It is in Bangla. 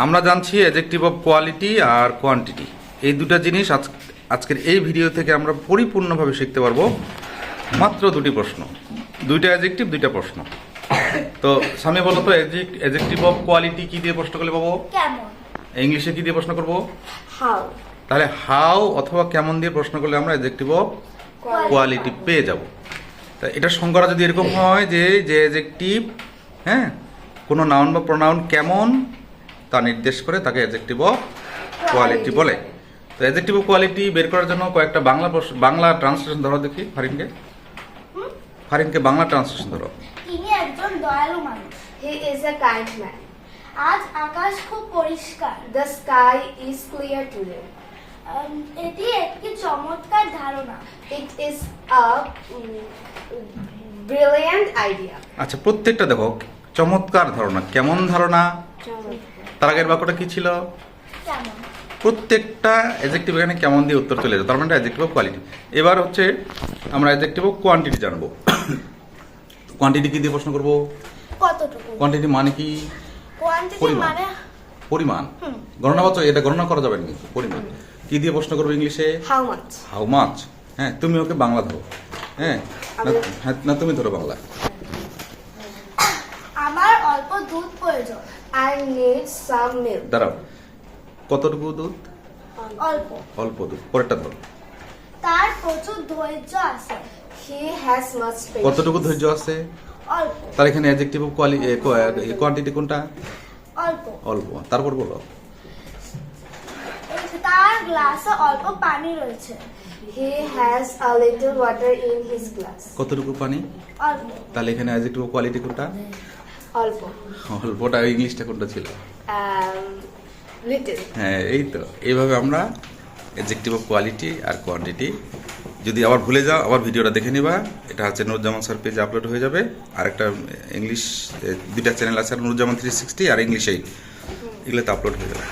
আমরা জানছি অ্যাডজেক্টিভ অফ কোয়ালিটি আর কোয়ান্টিটি, এই দুটো জিনিস আজকের এই ভিডিও থেকে আমরা পরিপূর্ণভাবে শিখতে পারবো। মাত্র দুটি প্রশ্ন, দুইটা অ্যাডজেক্টিভ, দুইটা প্রশ্ন। তো সামনে বলো তো, অ্যাডজেক্টিভ অফ কোয়ালিটি কি দিয়ে প্রশ্ন করলে পাবো? কেমন। ইংলিশে কি দিয়ে প্রশ্ন করব? হাউ। তাহলে হাউ অথবা কেমন দিয়ে প্রশ্ন করলে আমরা অ্যাডজেক্টিভ অফ কোয়ালিটি পেয়ে যাব। তা এটা সংজ্ঞাটা যদি এরকম হয় যে অ্যাডজেক্টিভ, হ্যাঁ, কোনো নাউন বা প্রোনাউন কেমন তা নির্দেশ করে তাকে অ্যাডজেক্টিভ অফ কোয়ালিটি বলে। তো অ্যাডজেক্টিভ অফ কোয়ালিটি বের করার জন্য কয়েকটা বাংলা ট্রান্সলেশন ধরো দেখি। ফারিনকে বাংলা ট্রান্সলেশন ধরো। তিনি একজন দয়ালু মানুষ। He is a kind man. আজ আকাশ খুব পরিষ্কার। The sky is clear today. এটি একটি চমৎকার ধারণা। It is a brilliant idea. আচ্ছা, প্রত্যেকটা দেখো, চমৎকার ধারণা, কেমন ধারণা, তার আগের বাক্যটা কি ছিল? কেমন। প্রত্যেকটা অ্যাডজেক্টিভ এখানে কেমন দিয়ে উত্তর চলে যায়, তার মানে অ্যাডজেক্টিভ অফ কোয়ালিটি। এবার হচ্ছে আমরা অ্যাডজেক্টিভ অফ কোয়ান্টিটি জানবো। কোয়ান্টিটি কি দিয়ে প্রশ্ন করবো? কতটুকু। কোয়ান্টিটি মানে কি? কোয়ান্টিটি পরিমাণ। মানে পরিমাণ, গণনা বছর, এটা গণনা করা যাবে না কিন্তু। পরিমাণ কি দিয়ে প্রশ্ন করবো ইংলিশে? How much? How much. হ্যাঁ, তুমি ওকে বাংলা ধরো। হ্যাঁ, না তুমি ধরো বাংলা। আমার অল্প দুধ প্রয়োজন। I need some milk. দাঁড়াও, কতটুকু দুধ? অল্প। অল্প দুধ। পরেরটা ধরো। তার প্রচুর ধৈর্য আছে। He has much patience. কতটুকু ধৈর্য আছে? অল্প। তার এখানে অ্যাডজেক্টিভ অফ কোয়ান্টিটি কোনটা? অল্প। অল্প। তারপর বলো। তার গ্লাসে অল্প পানি রয়েছে। He has a little water in his glass. কতটুকু পানি? অল্প। তাহলে এখানে অ্যাডজেক্টিভ অফ কোয়ালিটি কোনটা? অল্প. অল্পটা ইংলিশটা কোনটা ছিল? Little. হ্যাঁ, এই তো। এইভাবে আমরা অ্যাডজেক্টিভ অফ কোয়ালিটি আর কোয়ান্টিটি, যদি আবার ভুলে যাও আবার ভিডিওটা দেখে নিবা। এটা হচ্ছে নুরুজ্জামান স্যার পেজে আপলোড হয়ে যাবে। আর একটা ইংলিশ দুইটা চ্যানেল আছে, নুরুজ্জামান 360 আর ইংলিশ 8, এগুলোতে আপলোড হয়ে যাবে।